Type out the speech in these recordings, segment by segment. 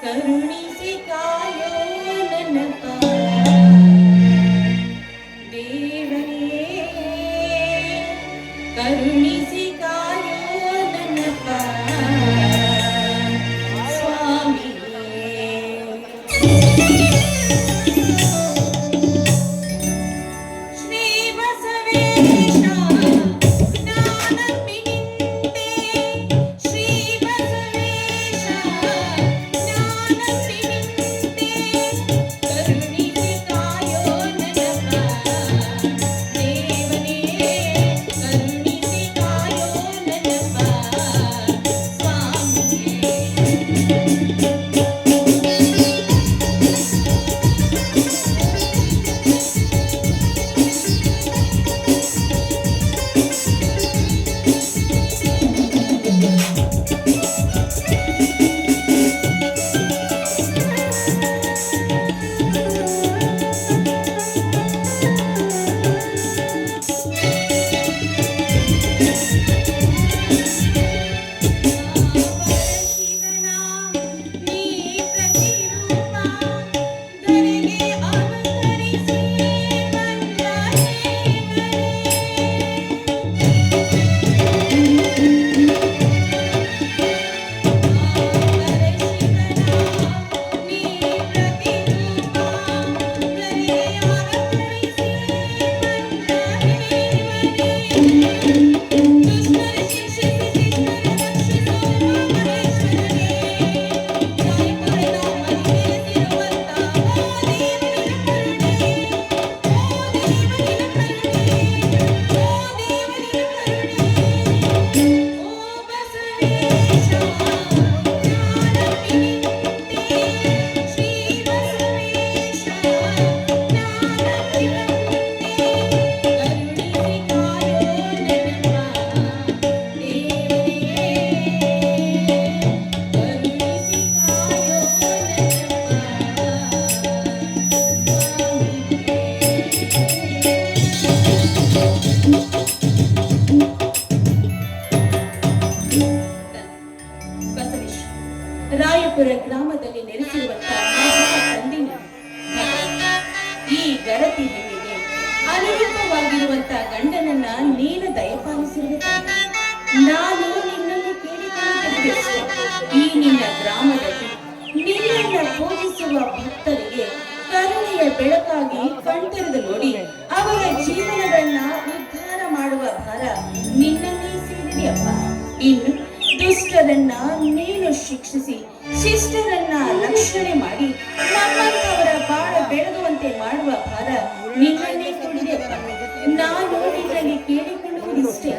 ಕರುಣಿಸಿ ಕಾಯೋ ನನ್ನ ದೇವರೇ, ಕರುಣಿಸಿ ಕಾಯೋ ನನ್ನ ಸ್ವಾಮಿಯೇ. ಶ್ರೀ ಬಸವೇಶ ಜ್ಞಾನಪಿಂತೆ, ಶ್ರೀ ಬಸವೇಶ ಜ್ಞಾನಪಿಂತೆ, ಕರುಣಿಸಿ ಕಾಯೋ ನನ್ನ ದೇವನೇ, ಕರುಣಿಸಿ ಕಾಯೋ ನನ್ನ ಸ್ವಾಮಿಯೇ. ಶಿವನ ನೀ ಪ್ರತಿರೂಪ, ಧರೆಗೆ ಅವತರಿಸಿ ಬಂದ ಬಸವೇಶ ರಾಯಪುರ ಗ್ರಾಮದಲ್ಲಿ ನೆಲೆಸಿರುವಂತಹ ತಂದಿನ ಈ ಗರತಿ ಹೆಣ್ಣಿಗೆ ಅನುರೂಪವಾಗಿರುವಂತಹ ಗಂಡನನ್ನ ನೀನು ದಯಪಾಲಿಸಿರುವೆ. ನಾನು ನಿನ್ನನ್ನು ಕೇಳಿಕೊಳ್ಳುತ್ತಿದ್ದೆ, ಈ ನಿನ್ನ ಗ್ರಾಮದಲ್ಲಿ ನಿನ್ನನ್ನು ಪೂಜಿಸುವ ಭಕ್ತರಿಗೆ ಕರುಣೆಯ ಬೆಳಕಾಗಿ ಕಣ್ತೆರೆದು ನೋಡಿ ಅವರ ಜೀವನಗಳನ್ನ ಉದ್ಧಾರ ಮಾಡುವ ಭಾರ ನಿನ್ನನ್ನೇ ಸೇರಿದೆಯಪ್ಪ. ಇನ್ನು ದುಷ್ಟರನ್ನ ನೀನು ಶಿಕ್ಷಿಸಿ ಶಿಷ್ಟರನ್ನ ರಕ್ಷಣೆ ಮಾಡಿ ನಮ್ಮಂತವರ ಬಾಳ ಬೆಳಗುವಂತೆ ಮಾಡುವ ಭಾರ ನಿನ್ನನ್ನೇ ಕೊಡಿದೆಯಪ್ಪ. ನಾನು ನಿನ್ನಲ್ಲಿ ಕೇಳಿಕೊಳ್ಳುವುದಿಷ್ಟೇ,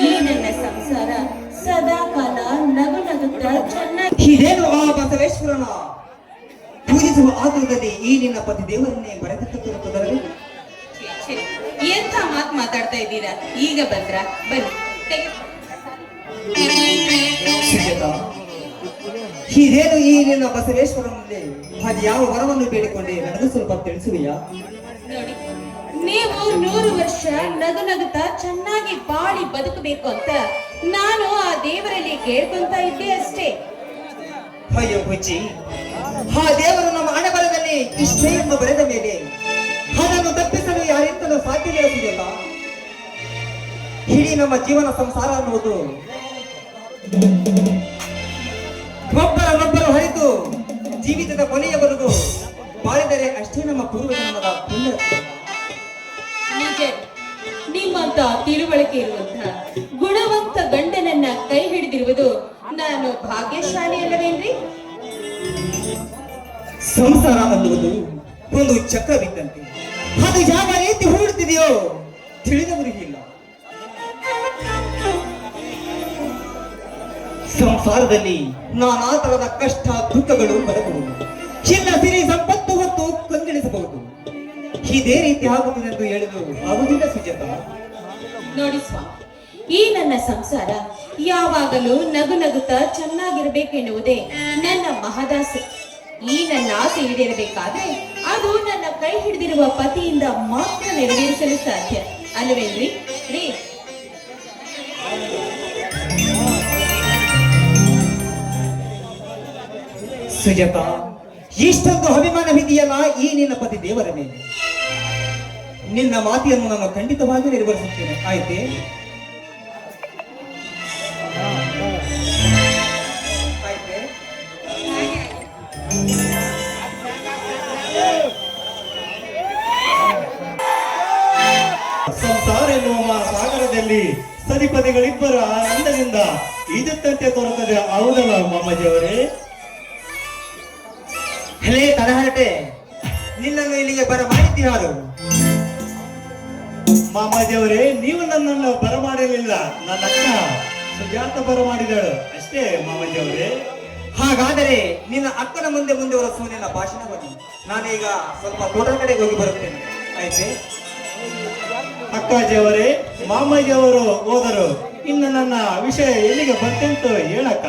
ಈ ನನ್ನ ಸಂಸಾರ ಸದಾ ಕಾಲ ನಗು ನಗುತ್ತಾ ಚೆನ್ನಾಗಿ. ಇದೇನು ಆ ಬಸವೇಶ್ವರನ ಪೂಜಿಸುವ ಆತುರದಲ್ಲಿ ಈ ನಿನ್ನ ಪತಿ ದೇವರನ್ನೇ ಬರೆದಿಟ್ಟುತ್ತಿರುತ್ತದೆ. ಎಂತ ಮಾತು ಮಾತಾಡ್ತಾ ಇದ್ದೀರಾ? ಈಗ ಬಂದ್ರ ಬನ್ನಿ. ಇದೇನು ಈ ನಿನ್ನ ಬಸವೇಶ್ವರನಲ್ಲಿ ಅದು ಯಾವ ವರವನ್ನು ಬೇಡಿಕೊಂಡೆ ನನಗೂ ಸ್ವಲ್ಪ ತಿಳಿಸುವೆಯಾ? ನೋಡಿ, ನೀವು 100 ವರ್ಷ ನಗು ನಗುತ್ತಾ ಚೆನ್ನಾಗಿ ಬಾಳಿ ಬದುಕಬೇಕು ಅಂತ ನಾನು ಆ ದೇವರಲ್ಲಿ ಕೇಳ್ಕೊಂತ ಇದ್ದೆ ಅಷ್ಟೇ. ಅಯ್ಯೋ ಹುಚ್ಚಿ, ಆ ದೇವರು ನಮ್ಮ ಹಣೆಬರದಲ್ಲಿ ಇಷ್ಟೇ ಎಂಬ ಬರೆದ ಮೇಲೆ ಅದನ್ನು ತಪ್ಪಿಸಲು ಯಾರಿಂದಲೂ ಸಾಧ್ಯವಿಲ್ಲ. ಇಡೀ ನಮ್ಮ ಜೀವನ ಸಂಸಾರ ಅನ್ನುವುದು ಒಬ್ಬರನ್ನೊಬ್ಬರು ಹರಿತು ಜೀವಿತದ ಕೊನೆಯವರೆಗೂ ಬಾಳಿದರೆ ಅಷ್ಟೇ ನಮ್ಮ ಪೂರ್ವಜನ್ಮದ ಪುಣ್ಯ. ನಿಜ, ನಿಮ್ಮಂತ ತಿಳುವಳಿಕೆ ಇರುವಂತಹ ಗುಣವಂತ ಗಂಡನನ್ನ ಕೈ ಹಿಡಿದಿರುವುದು ನಾನು ಭಾಗ್ಯಶಾಲಿ ಅಲ್ಲವೇನ್ರಿ? ಸಂಸಾರ ಅನ್ನುವುದು ಒಂದು ಚಕ್ರವಿದ್ದಂತೆ, ಅದು ಯಾವ ರೀತಿ ಹೂಡುತ್ತಿದೆಯೋ ತಿಳಿದವರಿಗಿಲ್ಲ. ಸಂಸಾರದಲ್ಲಿ ನಾನಾ ತರದ ಕಷ್ಟ ದುಃಖಗಳು ಬರಬಹುದು, ಚಿನ್ನ ಸಿರಿ ಸಂಪತ್ತು ಹೊತ್ತು ಕಂಗೆಡಿಸಬಹುದು. ಇದೇ ರೀತಿ ಆಗುತ್ತದೆ ಎಂದು ಹೇಳಲು ಆಗುವುದಿಲ್ಲ ಸುಜಾತ. ನೋಡಿ ಸ್ವಾಮಿ, ಈ ನನ್ನ ಸಂಸಾರ ಯಾವಾಗಲೂ ನಗು ನಗುತ್ತಾ ಚೆನ್ನಾಗಿರ್ಬೇಕೆನ್ನುವುದೇ ನನ್ನ ಮಹದಾಸೆ. ಈ ನನ್ನ ಆಸೆ ಈಡೇರಬೇಕಾದ್ರೆ ಅದು ನನ್ನ ಕೈ ಹಿಡಿದಿರುವ ಪತಿಯಿಂದ ಮಾತ್ರ ನೆರವೇರಿಸಲು ಸಾಧ್ಯ ಅಲ್ಲವೇನ್ರಿ? ರೀ, ಸುಜಾತ, ಇಷ್ಟೊಂದು ಅಭಿಮಾನವಿದೆಯಲ್ಲ ಈ ನಿನ್ನ ಪತಿ ದೇವರ ಮೇಲೆ. ನಿನ್ನ ಮಾತಿಯನ್ನು ನಾನು ಖಂಡಿತವಾಗಿ ನೆರವೇರಿಸುತ್ತೇನೆ, ಆಯ್ತೆ? ಆಯ್ತೆ? ಸಂಸಾರ ಎನ್ನುವ ಸಾಗರದಲ್ಲಿ ಸರಿಪದಿಗಳಿಬ್ಬರ ಆನಂದದಿಂದ ಈಜುತ್ತಂತೆ ತೋರುತ್ತದೆ. ಹೌದಲ್ಲ ಮಾಮಾಜಿಯವರೇ? ಹಲೇ ತಲಹರಟೆ, ನಿನ್ನನ್ನು ಇಲ್ಲಿಗೆ ಬರಮಾಡಿದ್ದು ಯಾರು? ಮಾಮಾಜಿಯವರೇ, ನೀವು ನನ್ನನ್ನು ಬರಮಾಡಲಿಲ್ಲ, ನನ್ನ ಅಕ್ಕ ಸುಜಾತ ಬರಮಾಡಿದಳು ಅಷ್ಟೇ ಮಾಮಾಜಿಯವರೇ. ಹಾಗಾದರೆ ನಿನ್ನ ಅಕ್ಕನ ಮುಂದೆ ಮುಂದೆ ಹೊರಸುವ ನಿನ್ನ ಭಾಷಣವನ್ನು ನಾನೀಗ ಸ್ವಲ್ಪ ತೋಟದ ಕಡೆಗೆ ಹೋಗಿ ಬರುತ್ತೇನೆ, ಆಯ್ತೆ? ಅಕ್ಕಾಜಿಯವರೇ, ಮಾಮಾಜಿಯವರು ಹೋದರು, ಇನ್ನು ನನ್ನ ವಿಷಯ ಎಲ್ಲಿಗೆ ಬಂತೆಂತು ಹೇಳಕ್ಕ.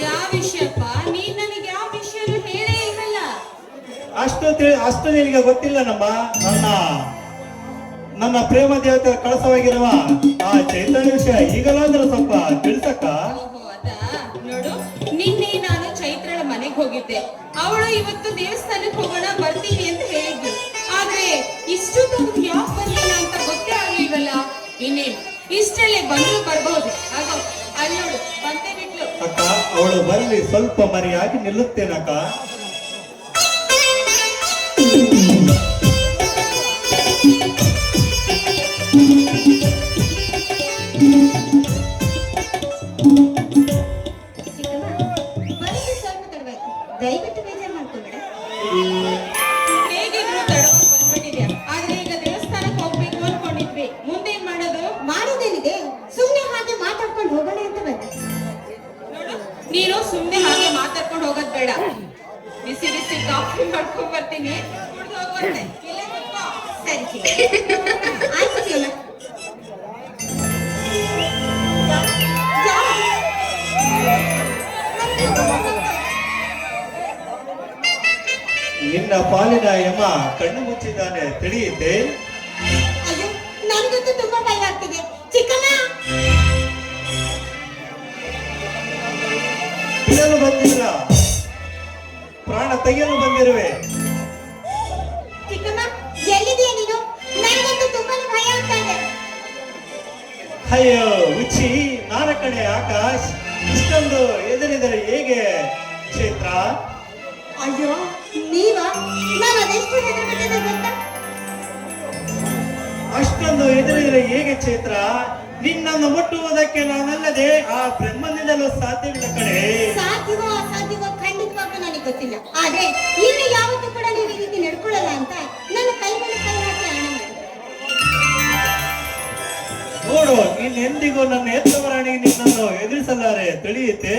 ಯಾವ ವಿಷಯಪ್ಪ? ನೀನ್ ನನಗೆ ಯಾವ ವಿಷಯನೂ ಹೇಳೇ ಇಲ್ಲಲ್ಲ. ಅಷ್ಟು ನಿನಗೆ ಗೊತ್ತಿಲ್ಲ ನಮ್ಮ ನನ್ನ ಪ್ರೇಮ ದೇವತೆ ಕಳಸವಾಗಿರುವ ಆ ಚೈತನ್ಯ ವಿಷಯ ಈಗಲಾದ್ರೂ ಸ್ವಲ್ಪ ತಿಳಿಸಕ್ಕ. ಓಹೋ, ಅದಾ? ನೋಡು, ನಿನ್ನೆ ನಾನು ಚೈತ್ರಳ ಮನೆಗೆ ಹೋಗಿದ್ದೆ. ಅವಳು ಇವತ್ತು ದೇವಸ್ಥಾನಕ್ಕೆ ಹೋಗೋಣ ಬರ್ತೀನಿ ಅಂತ ಹೇಳಿದ್ಲು. ಆದ್ರೆ ಇಷ್ಟು ತನಕ ಯಾಕೆ ಬರ್ಲಿಲ್ಲ ಅಂತ ಗೊತ್ತೇ ಆಗ್ಲಿಲ್ವಲ್ಲ. ಇನ್ನೇನು ಇಷ್ಟರಲ್ಲೇ ಬಂದ್ರು ಬರ್ಬಹುದು. ಆಗ ಅಲ್ಲಿ ನೋಡು ಬಂದೇ ಬಿಟ್ಲು. ಅಕ್ಕ, ಅವಳು ಬರಲಿ, ಸ್ವಲ್ಪ ಮರೆಯಾಗಿ ನಿಲ್ಲುತ್ತೇನಕ್ಕ. ಬರೀ ಸ್ವಲ್ಪ ತಡವಾಯ್ತು, ದಯವಿಟ್ಟು ಬೇಜಾರು ಮಾಡ್ಕೊಬೇಡ. ಹೇಗಿದ್ರು ತಡವಾಗಿ ಬಂದ್ಬಿಟ್ಟಿದ್ಯಾ. ಆದ್ರೆ ಈಗ ದೇವಸ್ಥಾನಕ್ಕೆ ಹೋಗ್ಬೇಕು ಅನ್ಕೊಂಡಿದ್ವಿ. ಮುಂದೇನ್ ಮಾಡೋದು? ಮಾಡೋದೇನಿದೆ, ಸುಮ್ನೆ ಹಾಗೆ ಮಾತಾಡ್ಕೊಂಡು ಹೋಗೋಣ ಅಂತ ಬಂದೆ. ನೋಡು, ನೀನು ಸುಮ್ನೆ ಹಾಗೆ ಮಾತಾಡ್ಕೊಂಡು ಹೋಗೋದ್ ಬೇಡ. ಬಿಸಿ ಬಿಸಿ ಕಾಫಿ ಮಾಡ್ಕೊಂಡ್ ಬರ್ತೀನಿ, ಕುಡ್ದು ಹೋಗುವಂತೆ. ಇಲ್ಲೇ ಕೂತ್ಕೋ. ಸರಿ ಆಯ್ತು ಶಿವಣ್ಣ. ನಿನ್ನ ಪಾಲಿನ ಯಮ ಕಣ್ಣು ಮುಚ್ಚಿದ್ದಾನೆ, ತಿಳಿಯುತ್ತೆ? ಅಯ್ಯೋ, ನನ್ಗಂತೂ ತುಂಬಾ ಭಯ ಆಗ್ತಿದೆ. ಚಿಕ್ಕಮ್ಮ, ಬಿಡಲು ಬಂದಿಲ್ಲ, ಪ್ರಾಣ ತೆಗೆಯಲು ಬಂದಿರುವೆ. ಚಿಕ್ಕಮ್ಮ, ಎಲ್ಲಿದೆಯಾ ನೀನು? ನನ್ಗಂತೂ ತುಂಬಾನೇ ಭಯ ಆಗ್ತಾ ಇದೆ. ಅಯ್ಯೋ ಉಚ್ಚಿ, ನಾನ ಕಡೆ ಆಕಾಶ್, ಇಷ್ಟೊಂದು ಎದುರಿದರೆ ಹೇಗೆ ಚೈತ್ರ? ಅಯ್ಯೋ, ನೀವಾ? ನಾನು ಅದೆಷ್ಟು ಹೆದರ್ಬಿಟ್ಟಿದೆ ಗೊತ್ತಾ? ಅಷ್ಟೊಂದು ಎದುರಿದರೆ ಹೇಗೆ ಚೈತ್ರ? ನಿನ್ನನ್ನು ಮುಟ್ಟುವುದಕ್ಕೆ ನಾನಲ್ಲದೆ ಆ ಬ್ರಹ್ಮನಿಂದಲೂ ಸಾಧ್ಯವಿಲ್ಲ ಕಡೆ. ಸಾಧ್ಯವೋ ಅಸಾಧ್ಯವೋ ಖಂಡಿತವಾಗ್ಲೂ ನನಗೆ ಗೊತ್ತಿಲ್ಲ. ಆದ್ರೆ ಇನ್ನು ಯಾವತ್ತೂ ಕೂಡ ನೀವು ಈ ರೀತಿ ನಡ್ಕೊಳ್ಳಲ್ಲ ಅಂತ ನನ್ನ ಕೈ ಮೇಲೆ ಕೈ ಹಾಕಿ ಹಣ ಮಾಡಿ. ನೋಡು, ಇನ್ನೆಂದಿಗೂ ನನ್ನ ಎತ್ತವರಾಣಿಗೆ ನಿನ್ನನ್ನು ಎದುರಿಸಲಾರೆ, ತಿಳಿಯುತ್ತೆ?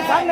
ಸಾಂಗ್